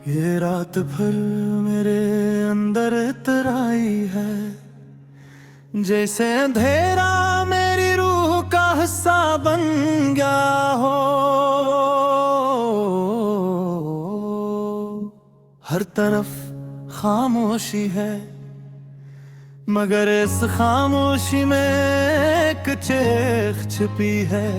ये रात भर मेरे अंदर इतराई है, जैसे अंधेरा मेरी रूह का हिस्सा बन गया हो। हर तरफ खामोशी है, मगर इस खामोशी में एक चीख छिपी है,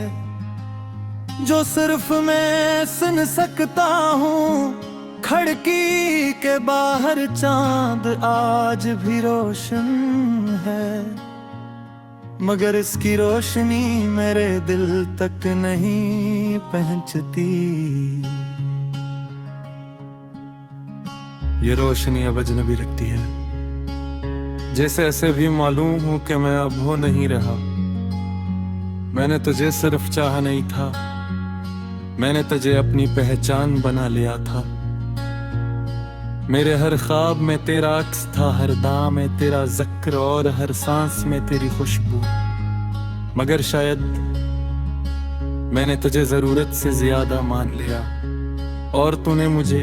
जो सिर्फ मैं सुन सकता हूँ। खिड़की के बाहर चांद आज भी रोशन है, मगर इसकी रोशनी मेरे दिल तक नहीं पहुंचती। ये रोशनी अब अजनबी लगती है, जैसे ऐसे भी मालूम हूं कि मैं अब हो नहीं रहा। मैंने तुझे सिर्फ चाहा नहीं था, मैंने तुझे अपनी पहचान बना लिया था। मेरे हर ख्वाब में तेरा अक्स था, हर दाम में तेरा जिक्र और हर सांस में तेरी खुशबू। मगर शायद मैंने तुझे जरूरत से ज्यादा मान लिया, और तूने मुझे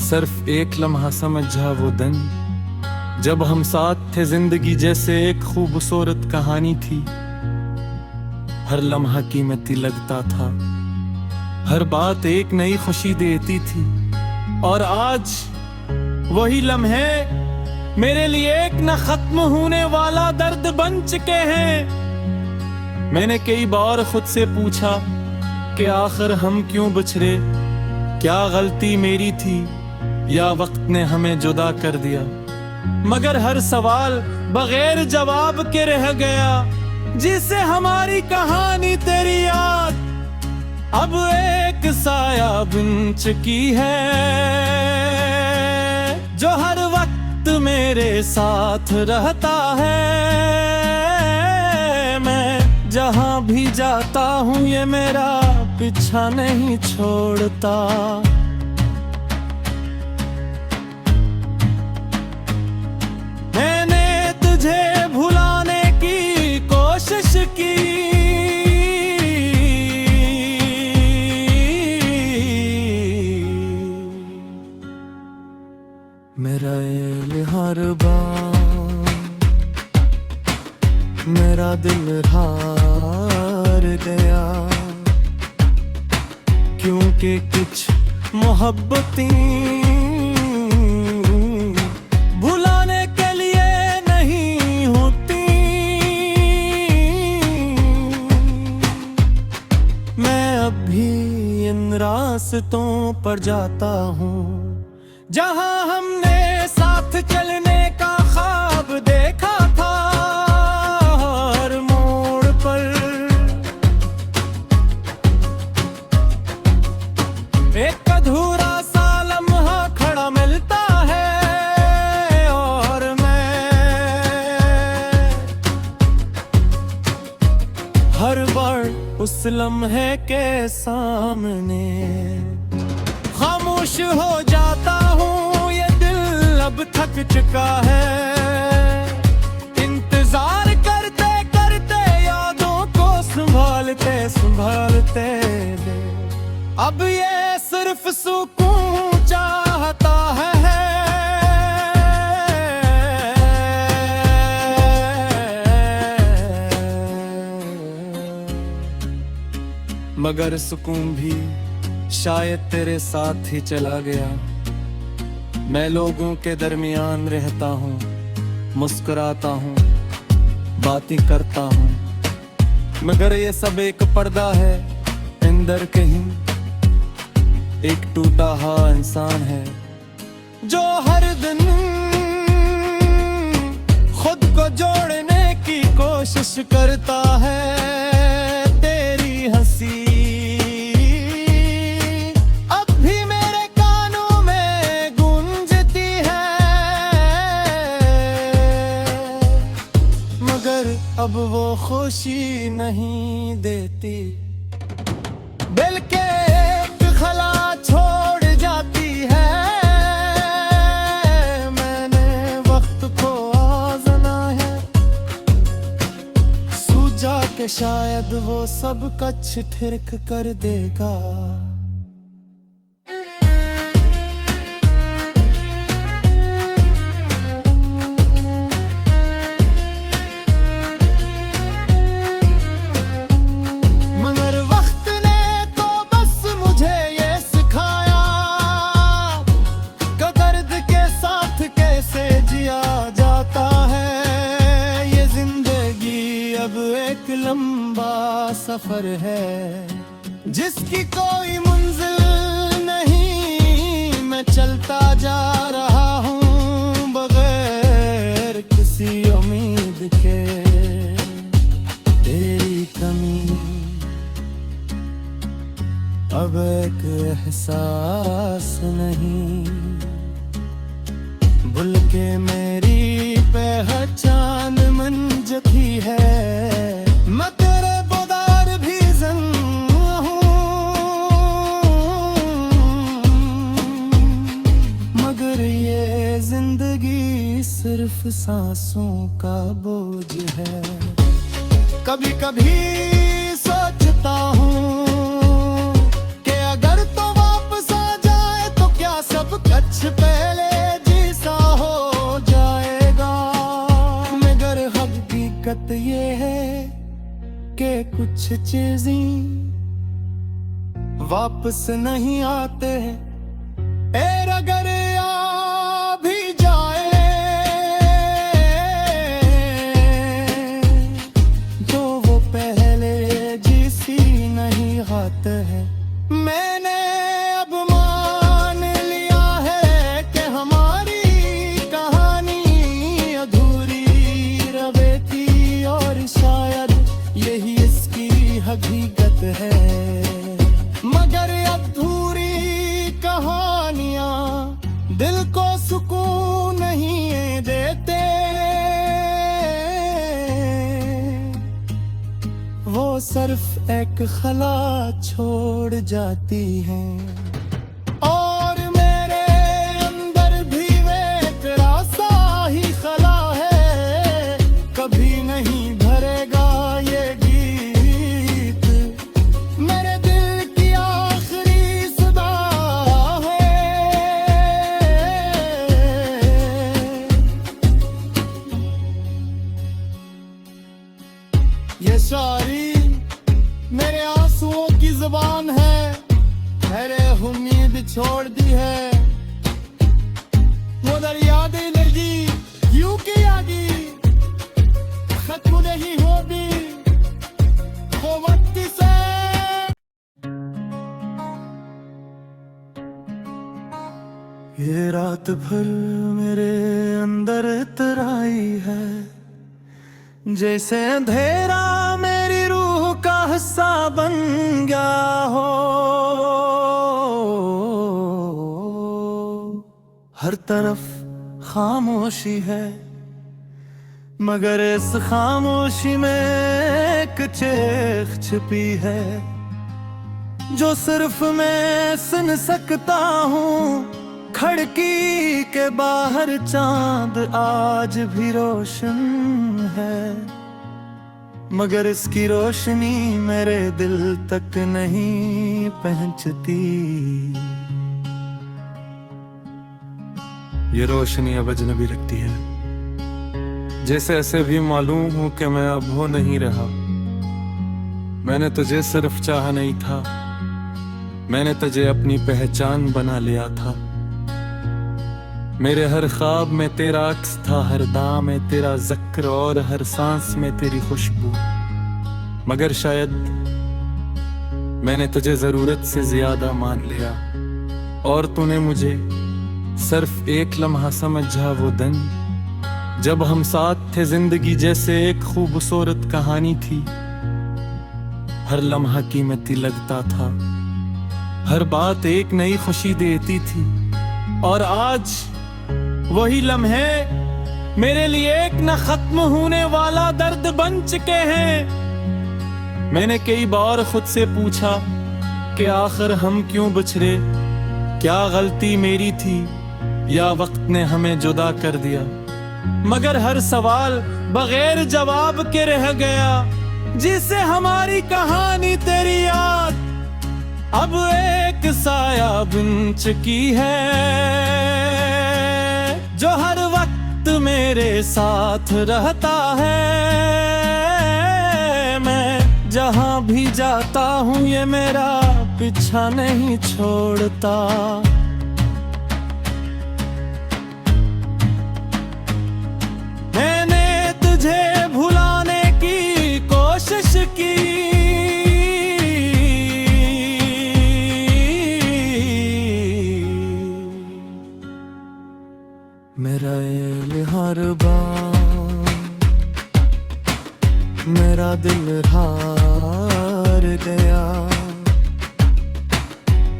सिर्फ एक लम्हा समझा, वो दिन जब हम साथ थे। जिंदगी जैसे एक खूबसूरत कहानी थी, हर लम्हा कीमती लगता था, हर बात एक नई खुशी देती थी। और आज वही लम्हे मेरे लिए एक न खत्म होने वाला दर्द बन चुके हैं। मैंने कई बार खुद से पूछा कि आखिर हम क्यों बिछड़े, क्या गलती मेरी थी या वक्त ने हमें जुदा कर दिया। मगर हर सवाल बगैर जवाब के रह गया, जिससे हमारी कहानी तेरी याद अब एक साया बन चुकी है, जो हर वक्त मेरे साथ रहता है। मैं जहां भी जाता हूं ये मेरा पीछा नहीं छोड़ता। मैंने तुझे भुलाने की कोशिश की, मेरा ये हर बार मेरा दिल हार गया, क्योंकि कुछ मोहब्बतें भुलाने के लिए नहीं होती। मैं अब भी इन रास्तों पर जाता हूँ, जहां हमने साथ चलने का ख्वाब देखा था। हर मोड़ पर एक अधूरा सा लम्हा खड़ा मिलता है, और मैं हर बार उस लम्हे के सामने खामोश हो जाता हूँ। ये दिल अब थक चुका है, इंतजार करते करते यादों को संभालते संभालते। अब ये सिर्फ सुकून चाहता है, मगर सुकून भी शायद तेरे साथ ही चला गया। मैं लोगों के दरमियान रहता हूँ, मुस्कुराता हूँ, बातें करता हूँ, मगर ये सब एक पर्दा है। अंदर कहीं एक टूटा हुआ इंसान है, जो हर दिन खुद को जोड़ने की कोशिश करता है। तेरी हंसी अब वो खुशी नहीं देती, बल्कि एक खला छोड़ जाती है। मैंने वक्त को आज़मा है, सूझा के शायद वो सब कच्छ ठिरक कर देगा। सफर है, जिसकी कोई मंजिल नहीं, मैं चलता जा रहा हूँ बगैर किसी उम्मीद के। तेरी कमी अब एक एहसास नहीं, भूल के मेरी पहचान मंजती है। मैं तेरे बोदार भी जन हूँ, मगर ये जिंदगी सिर्फ सांसों का बोझ है। कभी कभी सोचता हूँ कि अगर तो वापस आ जाए तो क्या सब कुछ पहले जैसा हो जाएगा। मगर हकीकत ये है कि कुछ चीजें वापस नहीं आते, और अगर आ भी जाए तो वो पहले जैसी नहीं आते हैं। मैंने अब मान लिया है कि हमारी कहानी अधूरी रवेगी, और शायद यही इसकी हकीकत है। मगर अधूरी कहानियां दिल को सुकून नहीं देते, वो सिर्फ एक खला छोड़ जाती हैं। और मेरे अंदर भी एक रासा ही खला है, कभी नहीं भरेगा ये गीत। मेरे दिल की आखिरी सदा है, ये शायरी मेरे आंसुओं की जुबान है। मेरे उम्मीद छोड़ दी है, वो दरिया दे लगी यूं की आगी, खत्म नहीं होगी वो वक्त से। ये रात भर मेरे अंदर तराई है, जैसे अंधेरा मेरी रूह का हिस्सा बन गया हो। हर तरफ खामोशी है, मगर इस खामोशी में एक चीख छिपी है, जो सिर्फ मैं सुन सकता हूँ। खिड़की के बाहर चांद आज भी रोशन है, मगर इसकी रोशनी मेरे दिल तक नहीं पहुंचती। ये रोशनी अब अजनबी लगती है, जैसे ऐसे भी मालूम हूं कि मैं अब हो नहीं रहा। मैंने तुझे सिर्फ चाहा नहीं था, मैंने तुझे अपनी पहचान बना लिया था। मेरे हर ख्वाब में तेरा अक्स था, हर दाम में तेरा जिक्र, और हर सांस में तेरी खुशबू। मगर शायद मैंने तुझे जरूरत से ज्यादा मान लिया, और तूने मुझे सिर्फ एक लम्हा समझा, वो दिन जब हम साथ थे। जिंदगी जैसे एक खूबसूरत कहानी थी, हर लम्हा कीमती लगता था, हर बात एक नई खुशी देती थी। और आज वही लम्हे मेरे लिए एक न खत्म होने वाला दर्द बन चुके हैं। मैंने कई बार खुद से पूछा कि आखिर हम क्यों बिछड़े, क्या गलती मेरी थी या वक्त ने हमें जुदा कर दिया। मगर हर सवाल बगैर जवाब के रह गया, जिससे हमारी कहानी तेरी याद अब एक साया बन चुकी है, जो हर वक्त मेरे साथ रहता है। मैं जहां भी जाता हूँ ये मेरा पीछा नहीं छोड़ता। मैंने तुझे भुलाने की कोशिश की,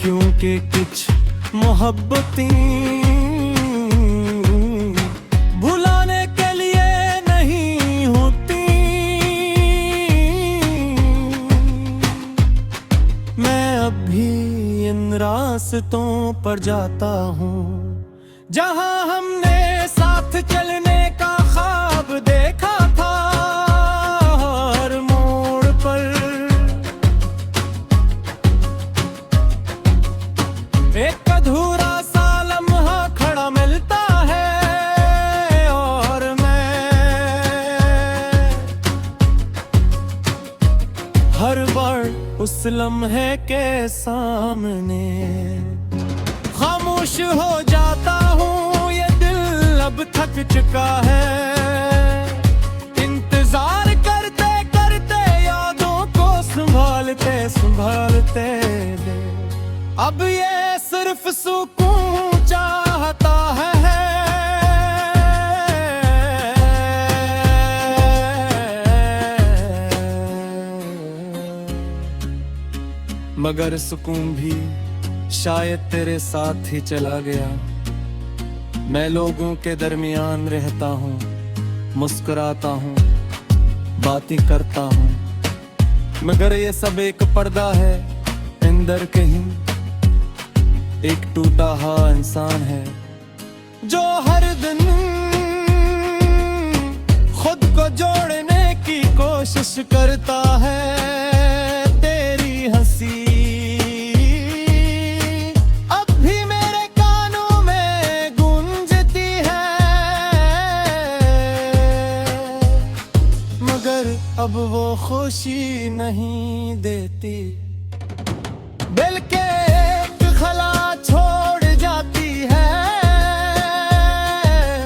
क्योंकि कुछ मोहब्बतें भुलाने के लिए नहीं होती। मैं अब भी इन रास्तों पर जाता हूँ जहाँ हमने साथ चलने का ख्वाब देखा था। हर मोड़ पर एक अधूरा सा लम्हा खड़ा मिलता है और मैं हर बार उस लम्हे के सामने खामोश हो जाता हूँ। ये दिल अब थक चुका है इंतजार करते करते, यादों को संभालते संभालते। अब ये सिर्फ सुकून चाहता है, मगर सुकून भी शायद तेरे साथ ही चला गया। मैं लोगों के दरमियान रहता हूँ, मुस्कुराता हूँ, बातें करता हूँ, मगर ये सब एक पर्दा है। अंदर कहीं एक टूटा हुआ इंसान है जो हर दिन खुद को जोड़ने की कोशिश करता है। तेरी हंसी अब भी मेरे कानों में गूंजती है, मगर अब वो खुशी नहीं देती। दिल के एक खला छोड़ जाती है,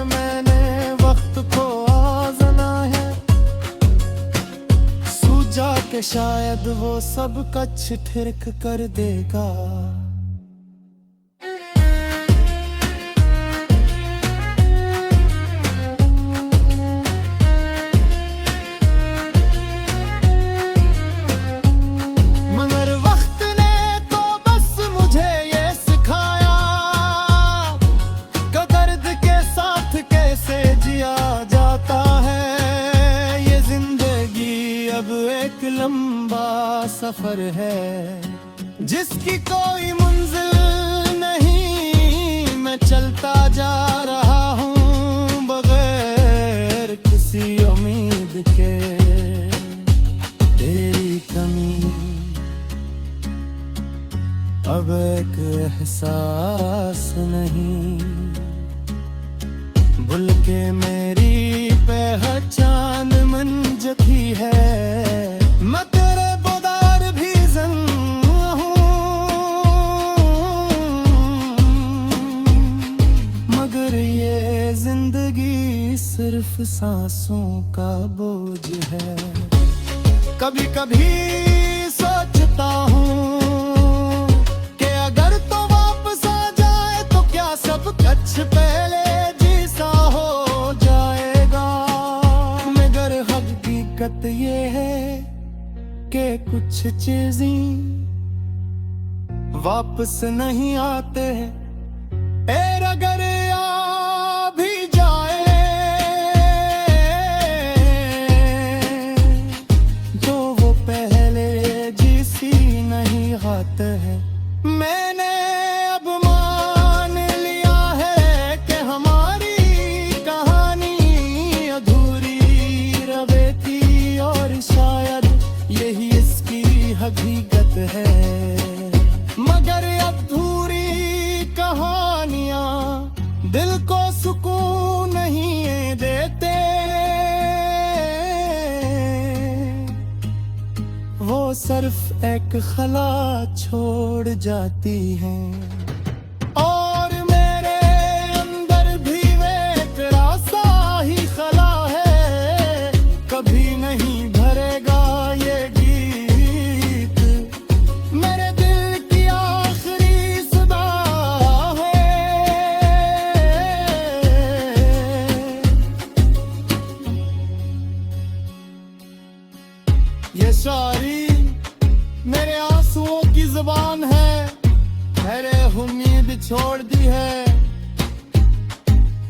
मैंने वक्त को आज़मा है। सूझा के शायद वो सब कच्छ ठिरक कर देगा। एक लंबा सफर है जिसकी कोई मंजिल नहीं, मैं चलता जा रहा हूँ बगैर किसी उम्मीद के। तेरी कमी अब एक एहसास नहीं, भूल के मेरी पहचान मंजती है। मैं तेरे बुदार भी ज़िंदा हूँ, मगर ये जिंदगी सिर्फ सांसों का बोझ है। कभी कभी सोचता हूँ कि अगर तो वापस आ जाए तो क्या सब कुछ पहले जैसा हो जाएगा, मगर हकीकत ये है कि कुछ चीजें वापस नहीं आते हैं। और अगर आ भी जाए तो वो पहले जैसी नहीं आते हैं। मैंने अब मान लिया है कि हमारी कहानी अधूरी रवे थी, और शायद यही इसकी हकीकत है। मगर अधूरी कहानियां दिल को सुकून नहीं देते, वो सिर्फ एक खला छोड़ जाती हैं। और मेरे अंदर भी एक रासा ही खला है, कभी नहीं भरेगा ये गीत। मेरे दिल की आखिरी सदा है, ये शायरी मेरे आंसुओं की जुबान है। मैंने उम्मीद छोड़ दी है,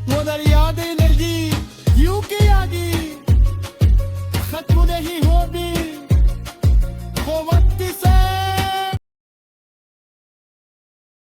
वो यादें लगी यूं की यादी खत्म नहीं होगी, वो वक्त